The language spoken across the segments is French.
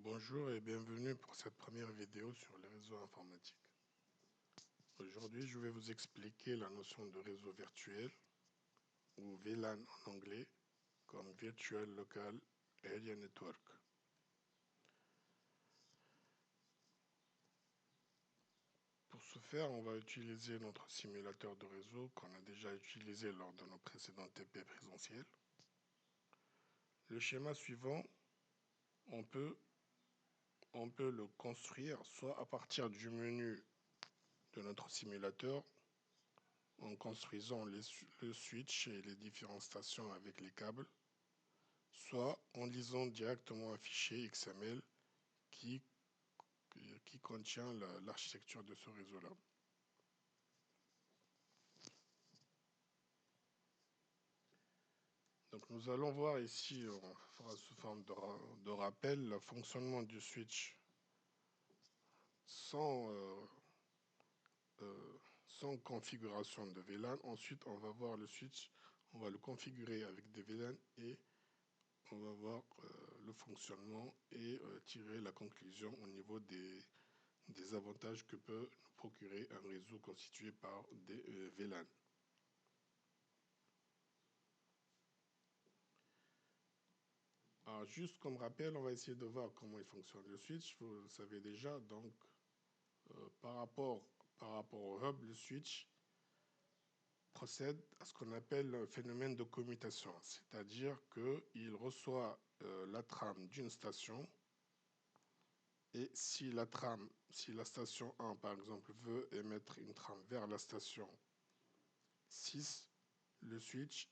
Bonjour et bienvenue pour cette première vidéo sur les réseaux informatiques. Aujourd'hui, je vais vous expliquer la notion de réseau virtuel, ou VLAN en anglais, comme Virtual Local Area Network. Pour ce faire, on va utiliser notre simulateur de réseau qu'on a déjà utilisé lors de nos précédents TP présentiels. Le schéma suivant, on peut le construire soit à partir du menu de notre simulateur, en construisant le switch et les différentes stations avec les câbles, soit en lisant directement un fichier XML qui contient l'architecture de ce réseau-là. Donc nous allons voir ici, on fera sous forme de rappel, le fonctionnement du switch sans configuration de VLAN. Ensuite, on va voir le switch, on va le configurer avec des VLAN et on va voir le fonctionnement et tirer la conclusion au niveau des avantages que peut nous procurer un réseau constitué par des VLAN. Alors, juste comme rappel, on va essayer de voir comment il fonctionne le switch. Vous le savez déjà, donc par rapport au hub, le switch procède à ce qu'on appelle un phénomène de commutation, c'est-à-dire qu'il reçoit la trame d'une station, et si la station 1 par exemple veut émettre une trame vers la station 6, le switch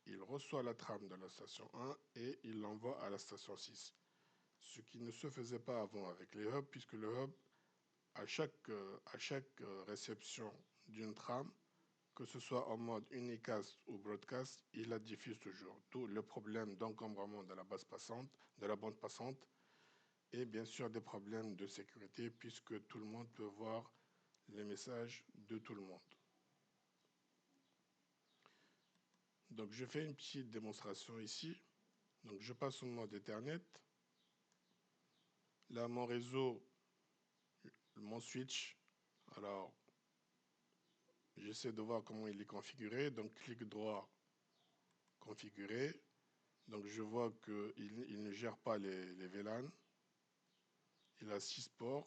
il reçoit la trame de la station 1 et il l'envoie à la station 6. Ce qui ne se faisait pas avant avec les hubs, puisque le hub, à chaque réception d'une trame, que ce soit en mode unicast ou broadcast, il la diffuse toujours. D'où le problème d'encombrement de la bande passante, et bien sûr des problèmes de sécurité, puisque tout le monde peut voir les messages de tout le monde. Donc je fais une petite démonstration ici. Donc je passe au mode Ethernet. Là, mon réseau, mon switch, alors j'essaie de voir comment il est configuré. Donc clic droit, configurer. Donc je vois qu'il ne gère pas les VLAN. Il a 6 ports.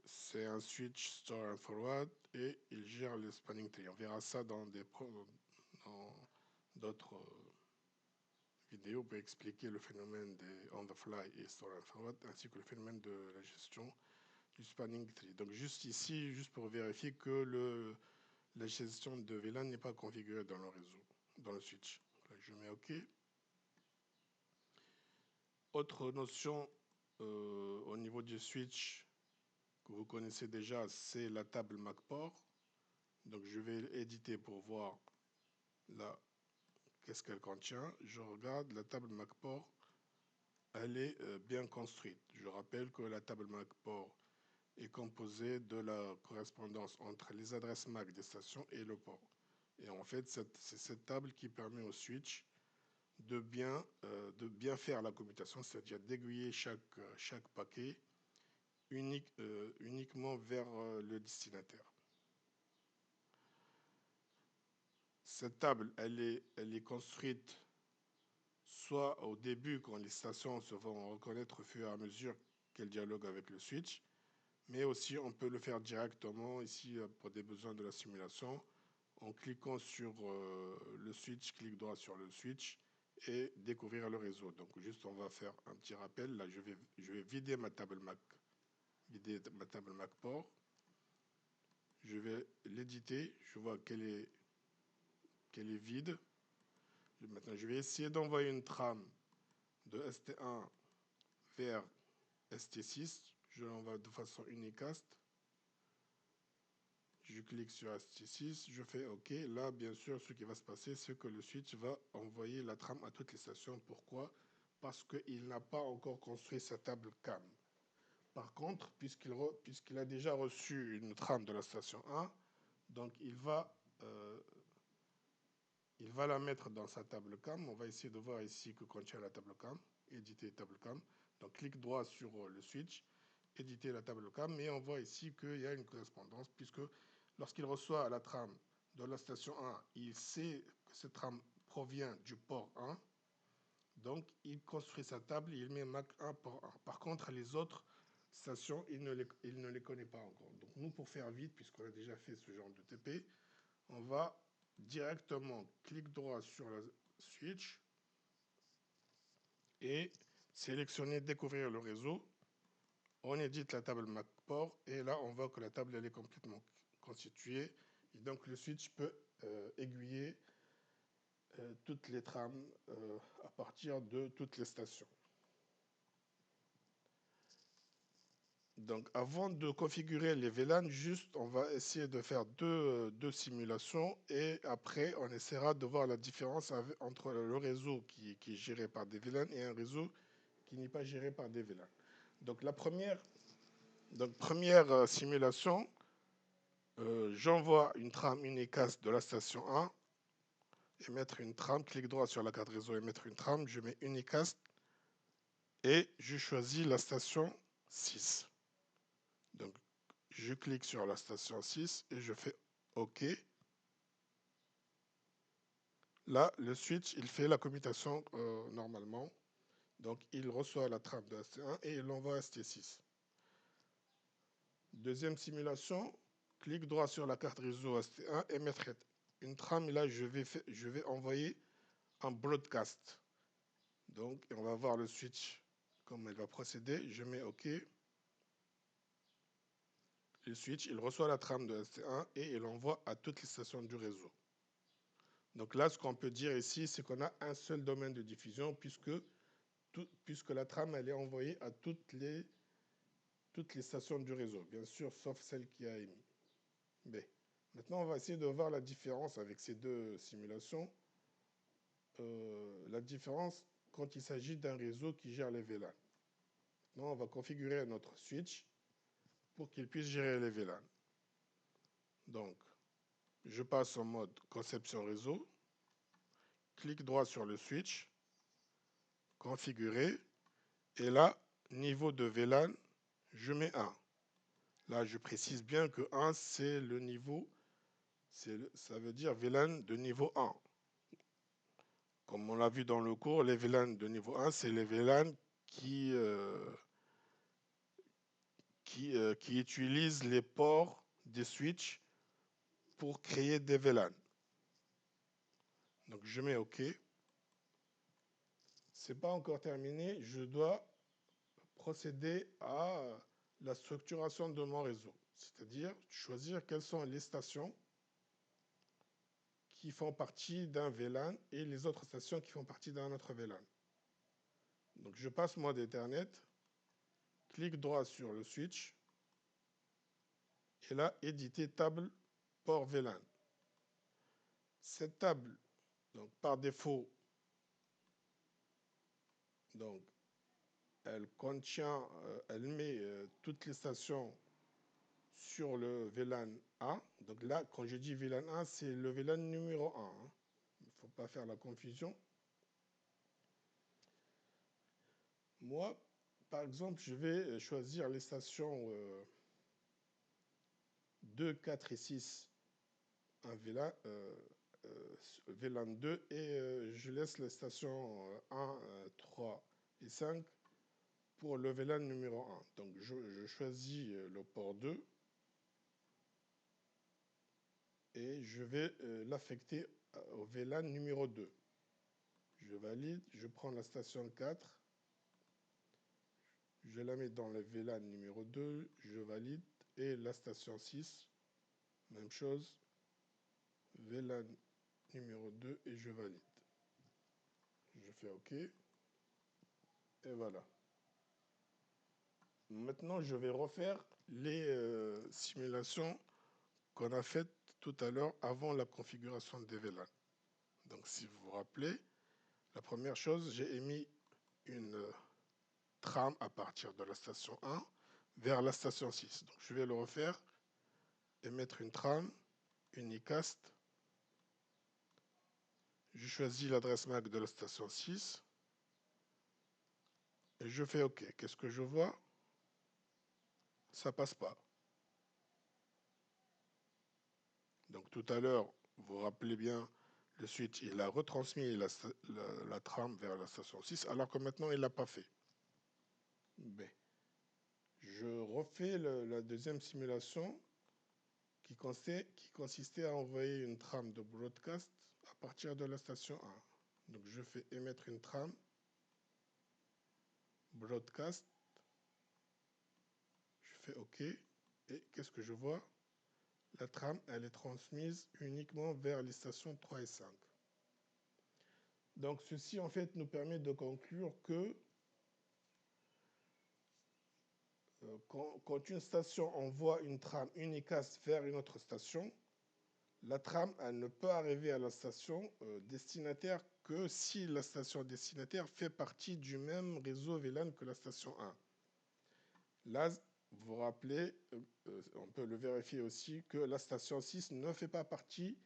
C'est un switch store and forward et il gère le spanning tree. On verra ça dans d'autres vidéo peut expliquer le phénomène des on-the-fly et store and forward, ainsi que le phénomène de la gestion du spanning tree. Donc juste ici, juste pour vérifier que la gestion de VLAN n'est pas configurée dans le réseau, dans le switch. Voilà, je mets OK. Autre notion au niveau du switch que vous connaissez déjà, c'est la table MacPort. Donc je vais éditer pour voir là qu'est-ce qu'elle contient. Je regarde la table MacPort. Elle est bien construite. Je rappelle que la table MacPort est composée de la correspondance entre les adresses MAC des stations et le port. Et en fait, c'est cette table qui permet au switch de bien faire la commutation, c'est-à-dire d'aiguiller chaque paquet uniquement vers le destinataire. Cette table, elle est construite soit au début, quand les stations se vont reconnaître au fur et à mesure qu'elles dialoguent avec le switch, mais aussi on peut le faire directement ici pour des besoins de la simulation en cliquant sur le switch, clic droit sur le switch et découvrir le réseau. Donc juste on va faire un petit rappel. Là je vais vider ma table MacPort. Je vais l'éditer. Je vois qu'elle est vide. Maintenant je vais essayer d'envoyer une trame de ST1 vers ST6. Je l'envoie de façon unicast. Je clique sur ST6, je fais OK. Là, bien sûr, ce qui va se passer, c'est que le switch va envoyer la trame à toutes les stations. Pourquoi? Parce qu'il n'a pas encore construit sa table CAM. Par contre, puisqu'il a déjà reçu une trame de la station 1, donc il va il va la mettre dans sa table CAM. On va essayer de voir ici que contient la table CAM, éditer table CAM. Donc clic droit sur le switch, éditer la table CAM, et on voit ici qu'il y a une correspondance, puisque lorsqu'il reçoit la trame de la station 1, il sait que cette trame provient du port 1, donc il construit sa table, il met MAC 1 port 1. Par contre, les autres stations, il ne les connaît pas encore. Donc nous, pour faire vite, puisqu'on a déjà fait ce genre de TP, on va directement clic droit sur la switch et sélectionner découvrir le réseau. On édite la table MAC port et là on voit que la table elle est complètement constituée et donc le switch peut aiguiller toutes les trames à partir de toutes les stations. Donc avant de configurer les VLAN, juste on va essayer de faire deux simulations et après on essaiera de voir la différence entre le réseau qui est géré par des VLAN et un réseau qui n'est pas géré par des VLAN. Donc la première simulation, j'envoie une trame unicast de la station 1, émettre une trame, clic droit sur la carte réseau, émettre une trame, je mets unicast et je choisis la station 6. Donc je clique sur la station 6 et je fais OK. Là, le switch, il fait la commutation normalement. Donc il reçoit la trame de ST1 et il l'envoie à ST6. Deuxième simulation, clic droit sur la carte réseau ST1, émettre une trame. Et là, je vais envoyer un broadcast. Donc, on va voir le switch, comment il va procéder. Je mets OK. Le switch, il reçoit la trame de ST1 et il l'envoie à toutes les stations du réseau. Donc là, ce qu'on peut dire ici, c'est qu'on a un seul domaine de diffusion puisque la trame, elle est envoyée à toutes les stations du réseau, bien sûr, sauf celle qui a émis. B. Maintenant, on va essayer de voir la différence avec ces deux simulations. La différence quand il s'agit d'un réseau qui gère les VLAN. Maintenant, on va configurer notre switch pour qu'il puisse gérer les VLAN. Donc, je passe en mode conception réseau, clic droit sur le switch, configurer, et là, niveau de VLAN, je mets 1. Là, je précise bien que 1, c'est le niveau, ça veut dire VLAN de niveau 1. Comme on l'a vu dans le cours, les VLAN de niveau 1, c'est les VLAN qui utilisent les ports des switches pour créer des VLAN. Donc je mets OK. C'est pas encore terminé, je dois procéder à la structuration de mon réseau, c'est-à-dire choisir quelles sont les stations qui font partie d'un VLAN et les autres stations qui font partie d'un autre VLAN. Donc je passe mode Ethernet, clic droit sur le switch, et là, éditer table port VLAN. Cette table, donc par défaut, donc, elle contient, elle met toutes les stations sur le VLAN 1. Donc là, quand je dis VLAN 1, c'est le VLAN numéro 1. Hein. Il ne faut pas faire la confusion. Moi, par exemple, je vais choisir les stations 2, 4 et 6, un VLAN 2, et je laisse les stations 1, 3 et 5 pour le VLAN numéro 1. Donc je choisis le port 2 et je vais l'affecter au VLAN numéro 2. Je valide, je prends la station 4, je la mets dans le VLAN numéro 2, je valide, et la station 6, même chose, VLAN numéro 2 et je valide. Je fais OK, et voilà. Maintenant, je vais refaire les simulations qu'on a faites tout à l'heure avant la configuration des VLAN. Donc, si vous vous rappelez, la première chose, j'ai émis une trame à partir de la station 1 vers la station 6. Donc, je vais le refaire et mettre une trame unicast Je choisis l'adresse MAC de la station 6 et je fais OK. Qu'est-ce que je vois? Ça passe pas. Donc tout à l'heure, vous vous rappelez bien, le switch, il a retransmis la trame vers la station 6, alors que maintenant, il ne l'a pas fait. B. Je refais la deuxième simulation qui consistait à envoyer une trame de broadcast à partir de la station 1. Donc je fais émettre une trame, broadcast, je fais OK, et qu'est-ce que je vois? La trame, elle est transmise uniquement vers les stations 3 et 5. Donc ceci, en fait, nous permet de conclure que quand une station envoie une trame unicast vers une autre station, la trame, elle ne peut arriver à la station destinataire que si la station destinataire fait partie du même réseau VLAN que la station 1. Là, vous vous rappelez, on peut le vérifier aussi, que la station 6 ne fait pas partie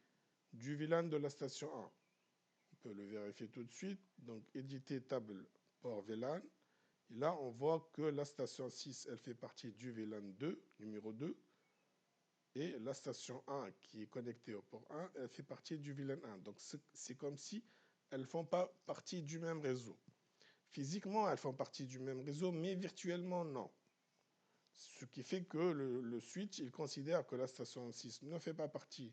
du VLAN de la station 1. On peut le vérifier tout de suite. Donc, éditer table port VLAN. Et là, on voit que la station 6, elle fait partie du VLAN 2, numéro 2. Et la station 1, qui est connectée au port 1, elle fait partie du VLAN 1. Donc, c'est comme si elles ne font pas partie du même réseau. Physiquement, elles font partie du même réseau, mais virtuellement, non. Ce qui fait que le switch, il considère que la station 6 ne fait pas partie.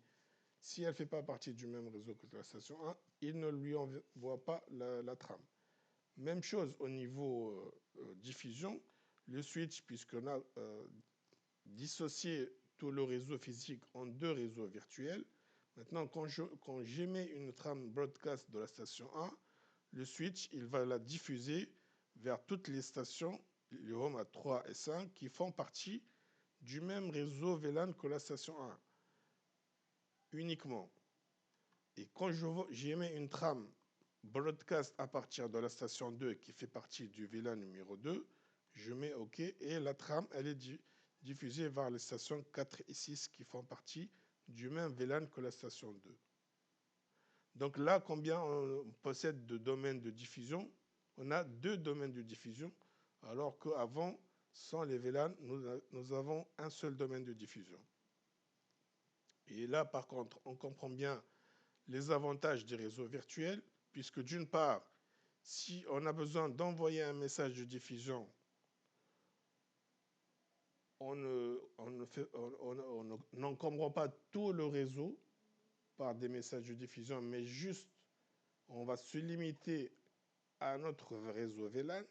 Si elle ne fait pas partie du même réseau que la station 1, il ne lui envoie pas la trame. Même chose au niveau diffusion. Le switch, puisqu'on a dissocié tout le réseau physique en deux réseaux virtuels, maintenant, quand j'émets une trame broadcast de la station 1, le switch, il va la diffuser vers toutes les stations, les home à 3 et 5, qui font partie du même réseau VLAN que la station 1, uniquement. Et quand j'émets une trame broadcast à partir de la station 2 qui fait partie du VLAN numéro 2, je mets OK et la trame, elle est diffusée vers les stations 4 et 6 qui font partie du même VLAN que la station 2. Donc là, combien on possède de domaines de diffusion? On a 2 domaines de diffusion, alors qu'avant, sans les VLAN, nous avons un seul domaine de diffusion. Et là, par contre, on comprend bien les avantages des réseaux virtuels, puisque d'une part, si on a besoin d'envoyer un message de diffusion, on n'encombre pas tout le réseau par des messages de diffusion, mais juste on va se limiter à notre réseau VLAN,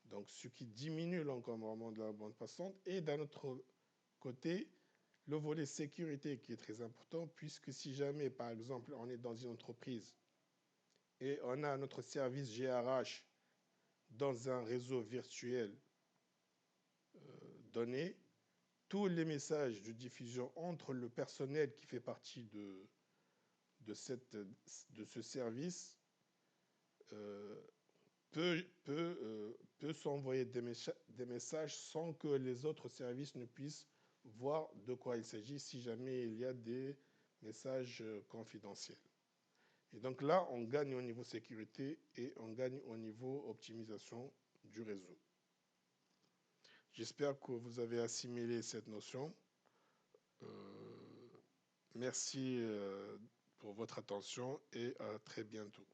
donc ce qui diminue l'encombrement de la bande passante, et d'un autre côté, le volet sécurité qui est très important, puisque si jamais, par exemple, on est dans une entreprise et on a notre service GRH dans un réseau virtuel donné, tous les messages de diffusion entre le personnel qui fait partie de ce service peut s'envoyer des messages sans que les autres services ne puissent voir de quoi il s'agit si jamais il y a des messages confidentiels. Et donc là, on gagne au niveau sécurité et on gagne au niveau optimisation du réseau. J'espère que vous avez assimilé cette notion. Merci pour votre attention et à très bientôt.